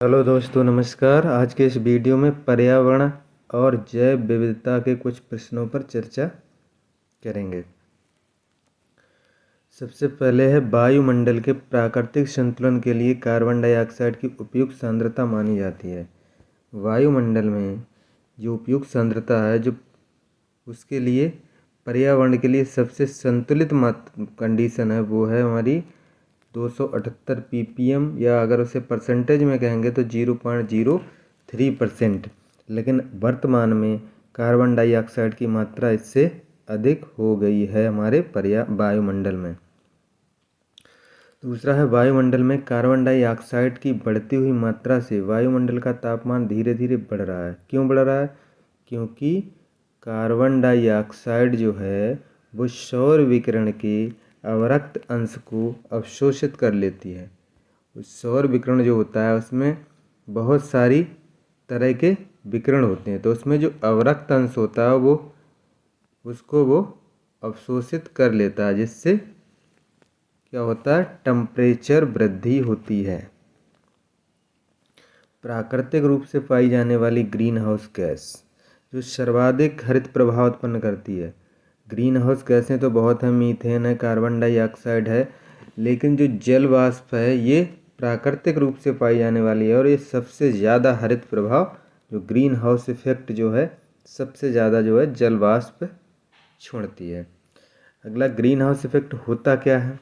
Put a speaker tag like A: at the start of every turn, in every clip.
A: Hello दोस्तों, नमस्कार। आज के इस वीडियो में पर्यावरण और जैव विविधता के कुछ प्रश्नों पर चर्चा करेंगे। सबसे पहले है, वायुमंडल के प्राकृतिक संतुलन के लिए कार्बन डाइऑक्साइड की उपयुक्त सांद्रता मानी जाती है। वायुमंडल में जो उपयुक्त सांद्रता है, जो उसके लिए पर्यावरण के लिए सबसे संतुलित कंडीशन है, वो है हमारी 278 ppm, या अगर उसे परसेंटेज में कहेंगे तो 0.03%। लेकिन वर्तमान में कार्बन डाइऑक्साइड की मात्रा इससे अधिक हो गई है हमारे वायुमंडल में। दूसरा है, वायुमंडल में कार्बन डाइऑक्साइड की बढ़ती हुई मात्रा से वायुमंडल का तापमान धीरे धीरे बढ़ रहा है। क्यों बढ़ रहा है? क्योंकि कार्बन डाइऑक्साइड जो है वो सौर विकिरण के अवरक्त अंश को अवशोषित कर लेती है। उस सौर विकिरण जो होता है उसमें बहुत सारी तरह के विकिरण होते हैं, तो उसमें जो अवरक्त अंश होता है वो अवशोषित कर लेता है, जिससे क्या होता है, टेम्परेचर वृद्धि होती है। प्राकृतिक रूप से पाई जाने वाली ग्रीन हाउस गैस जो सर्वाधिक हरित प्रभाव उत्पन्न करती है। ग्रीन हाउस गैसें तो बहुत हैं, मीथेन है, कार्बन डाइऑक्साइड है, लेकिन जो जल वाष्प है ये प्राकृतिक रूप से पाई जाने वाली है, और ये सबसे ज़्यादा हरित प्रभाव जो ग्रीन हाउस इफेक्ट जो है सबसे ज़्यादा जो है जल वाष्प छोड़ती है। अगला, ग्रीन हाउस इफेक्ट होता क्या है?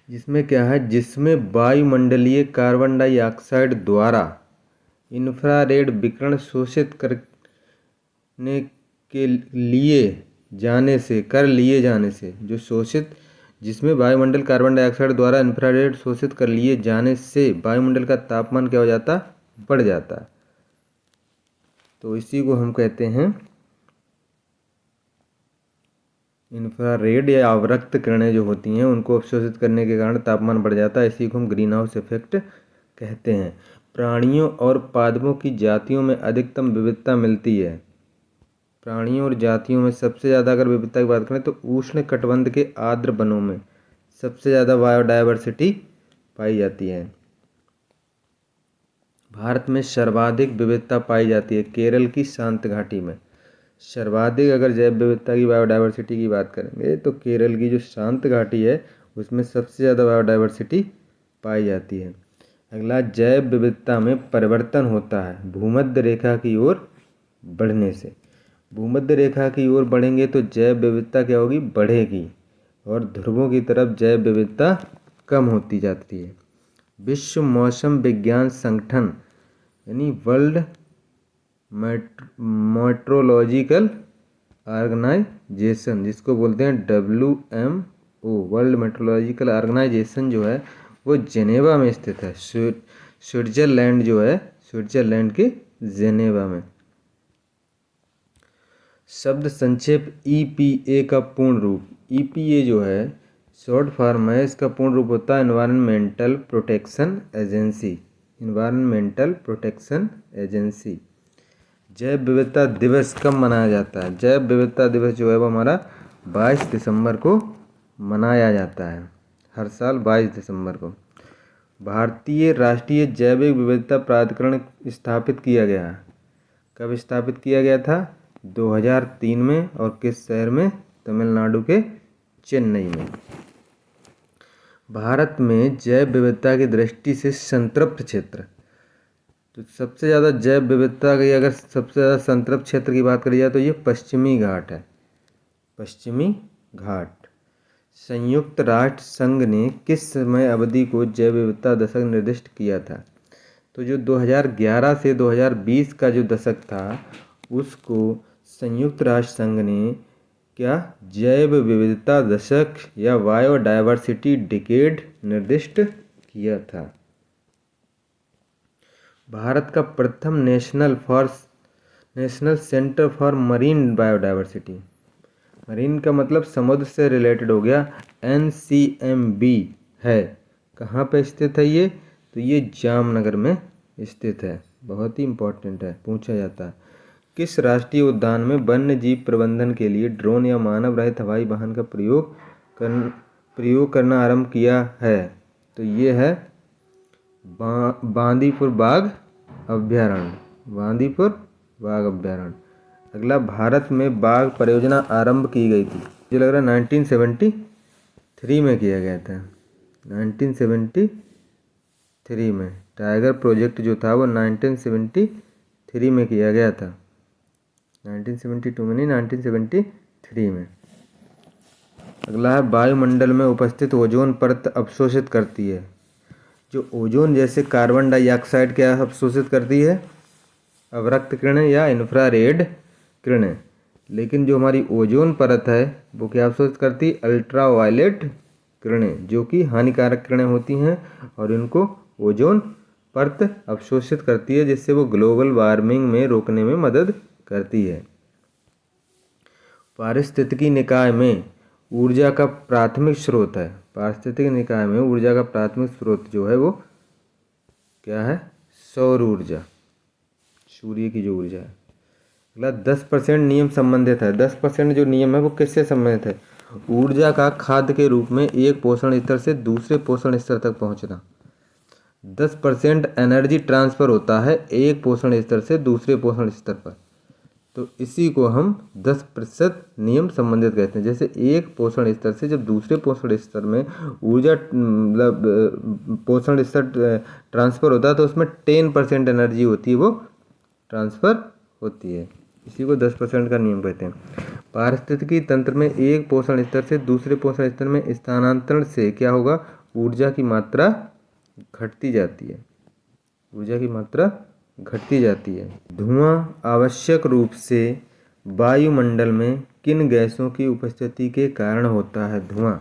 A: जिसमें वायुमंडलीय कार्बन डाइऑक्साइड द्वारा इंफ्रारेड विकिरण शोषित करने के लिए जाने से जिसमें वायुमंडल कार्बन डाइऑक्साइड द्वारा इंफ्रारेड शोषित कर लिए जाने से वायुमंडल का तापमान क्या हो जाता? बढ़ जाता। तो इसी को हम कहते हैं इंफ्रारेड, या अवरक्त किरणें जो होती हैं उनको अवशोषित करने के कारण तापमान बढ़ जाता है। इसी को हम ग्रीन हाउस इफेक्ट कहते हैं। प्राणियों और पादपों की जातियों में अधिकतम विविधता मिलती है। प्राणियों और जातियों में सबसे ज़्यादा अगर विविधता की बात करें तो उष्ण कटिबंध के आर्द्र वनों में सबसे ज़्यादा बायोडायवर्सिटी पाई जाती है। भारत में सर्वाधिक विविधता पाई जाती है केरल की शांत घाटी में। सर्वाधिक अगर जैव विविधता की, बायोडायवर्सिटी की बात करेंगे तो केरल की जो शांत घाटी है उसमें सबसे ज़्यादा बायोडायवर्सिटी पाई जाती है। अगला, जैव विविधता में परिवर्तन होता है भूमध्य रेखा की ओर बढ़ने से। भूमध्य रेखा की ओर बढ़ेंगे तो जैव विविधता क्या होगी? बढ़ेगी, और ध्रुवों की तरफ जैव विविधता कम होती जाती है। विश्व मौसम विज्ञान संगठन यानी वर्ल्ड मेट्रोलॉजिकल ऑर्गेनाइजेशन, जिसको बोलते हैं WMO, वर्ल्ड मेट्रोलॉजिकल ऑर्गेनाइजेशन, जो है वो जेनेवा में स्थित है। स्विट्जरलैंड जो है, स्विट्जरलैंड के जेनेवा में। शब्द संक्षेप EPA का पूर्ण रूप। EPA जो है शॉर्ट फॉर्म है, इसका पूर्ण रूप होता है environmental protection agency. Environmental protection agency. जैव विविधता दिवस कब मनाया जाता है? जैव विविधता दिवस जो है वो हमारा 22 दिसंबर को मनाया जाता है, हर साल 22 दिसंबर को। भारतीय राष्ट्रीय जैविक विविधता प्राधिकरण स्थापित किया गया। कब स्थापित किया गया था? 2003 में। और किस शहर में? तमिलनाडु के चेन्नई में। भारत में जैव विविधता की दृष्टि से संतृप्त क्षेत्र, तो सबसे ज़्यादा जैव विविधता की अगर सबसे ज़्यादा संतृप्त क्षेत्र की बात करी जाए तो ये पश्चिमी घाट है। पश्चिमी घाट। संयुक्त राष्ट्र संघ ने किस समय अवधि को जैव विविधता दशक निर्दिष्ट किया था? तो जो 2011 से 2020 का जो दशक था उसको संयुक्त राष्ट्र संघ ने क्या जैव विविधता दशक या बायोडायवर्सिटी डिकेड निर्दिष्ट किया था। भारत का प्रथम national centre for marine biodiversity, marine का मतलब समुद्र से रिलेटेड हो गया, NCMB है। कहाँ पे स्थित है ये? तो ये जामनगर में स्थित है। बहुत ही इम्पोर्टेंट है, पूछा जाता है। किस राष्ट्रीय उद्यान में वन्य जीव प्रबंधन के लिए ड्रोन या मानव रहित हवाई वाहन का प्रयोग करना आरंभ किया है? तो ये है बांदीपुर बाघ अभ्यारण्य, बांदीपुर बाघ अभ्यारण्य। अगला, भारत में बाघ परियोजना आरंभ की गई थी, मुझे लग रहा है 1973 में किया गया था। 1973 में टाइगर प्रोजेक्ट जो था वो 1973 में किया गया था। 1972 में नहीं, 1973 में। अगला है, वायुमंडल में उपस्थित ओजोन परत अवशोषित करती है। जो ओजोन जैसे कार्बन डाइऑक्साइड क्या अवशोषित करती है? अवरक्त किरणें या इंफ्रारेड किरणें। लेकिन जो हमारी ओजोन परत है वो क्या अवशोषित करती? अल्ट्रावायलेट किरणें, जो कि हानिकारक किरणें होती हैं और इनको ओजोन परत अवशोषित करती है, जिससे वो ग्लोबल वार्मिंग में रोकने में मदद करती है। पारिस्थितिकी निकाय में ऊर्जा का प्राथमिक स्रोत है, पारिस्थितिकी निकाय में ऊर्जा का प्राथमिक स्रोत जो है वो क्या है? सौर ऊर्जा, सूर्य की जो ऊर्जा है। अगला, 10% नियम संबंधित है। 10% जो नियम है वो किससे संबंधित है? ऊर्जा का खाद्य के रूप में एक पोषण स्तर से दूसरे पोषण स्तर तक पहुंचना। 10% एनर्जी ट्रांसफर होता है एक पोषण स्तर से दूसरे पोषण स्तर पर, तो इसी को हम 10% नियम संबंधित कहते हैं। जैसे एक पोषण स्तर से जब दूसरे पोषण स्तर में ऊर्जा मतलब पोषण स्तर ट्रांसफर होता है तो उसमें 10% एनर्जी होती है वो ट्रांसफर होती है, इसी को 10% का नियम कहते हैं। पारिस्थितिकी तंत्र में एक पोषण स्तर से दूसरे पोषण स्तर में स्थानांतरण से क्या होगा? ऊर्जा की मात्रा घटती जाती है, ऊर्जा की मात्रा घटती जाती है। धुआं आवश्यक रूप से वायुमंडल में किन गैसों की उपस्थिति के कारण होता है? धुआं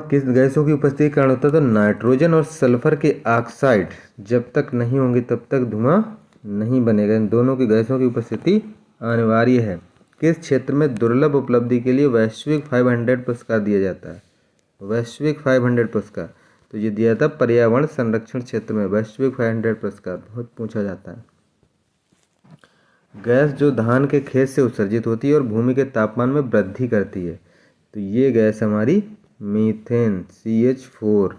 A: किस गैसों की उपस्थिति के कारण होता है? तो नाइट्रोजन और सल्फर के ऑक्साइड जब तक नहीं होंगे तब तक धुआं नहीं बनेगा। इन दोनों की गैसों की उपस्थिति अनिवार्य है। किस क्षेत्र में दुर्लभ उपलब्धि के लिए वैश्विक 500 पुरस्कार दिया जाता है? वैश्विक 500 पुरस्कार तो ये दिया था पर्यावरण संरक्षण क्षेत्र में, वैश्विक 500 पुरस्कार बहुत पूछा जाता है। गैस जो धान के खेत से उत्सर्जित होती है और भूमि के तापमान में वृद्धि करती है, तो ये गैस हमारी मीथेन CH4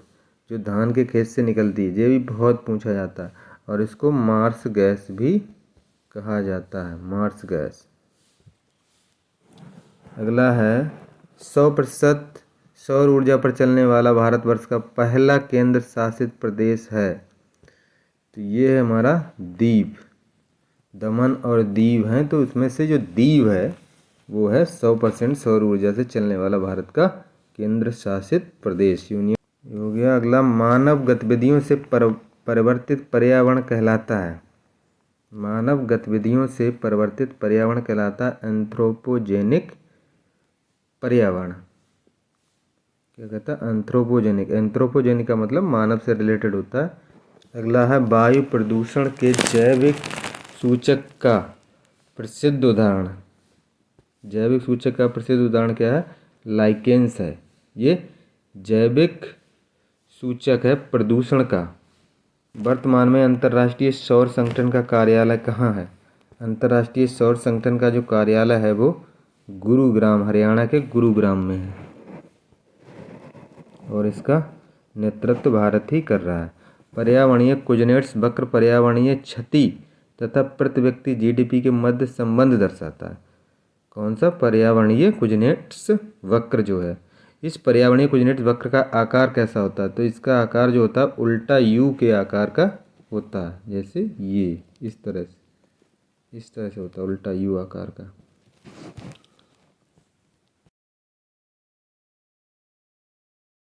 A: जो धान के खेत से निकलती है, ये भी बहुत पूछा जाता है और इसको मार्स गैस भी कहा जाता है, मार्स गैस। अगला है, 100% सौर ऊर्जा पर चलने वाला भारतवर्ष का पहला केंद्र शासित प्रदेश है, तो ये है हमारा दीव, दमन और दीव हैं। तो उसमें से जो दीव है वो है 100% सौर ऊर्जा से चलने वाला भारत का केंद्र शासित प्रदेश, यूनियन हो गया। अगला, मानव गतिविधियों से परिवर्तित पर्यावरण कहलाता है, मानव गतिविधियों से परिवर्तित पर्यावरण कहलाता है एंथ्रोपोजेनिक पर्यावरण। क्या कहता है? एंथ्रोपोजेनिक। एंथ्रोपोजेनिक का मतलब मानव से रिलेटेड होता है। अगला है, वायु प्रदूषण के जैविक सूचक का प्रसिद्ध उदाहरण, जैविक सूचक का प्रसिद्ध उदाहरण क्या है? लाइकेंस है। ये जैविक सूचक है प्रदूषण का। वर्तमान में अंतर्राष्ट्रीय सौर संगठन का कार्यालय कहाँ है? अंतर्राष्ट्रीय सौर संगठन का जो कार्यालय है वो गुरुग्राम, हरियाणा के गुरुग्राम में है और इसका नेतृत्व भारत ही कर रहा है। पर्यावरणीय कुजनेट्स वक्र पर्यावरणीय क्षति तथा प्रति व्यक्ति GDP के मध्य संबंध दर्शाता है। कौन सा? पर्यावरणीय कुजनेट्स वक्र जो है। इस पर्यावरणीय कुजनेट्स वक्र का आकार कैसा होता है? तो इसका आकार जो होता है उल्टा U के आकार का होता है, जैसे ये इस तरह से होता है, उल्टा U आकार का।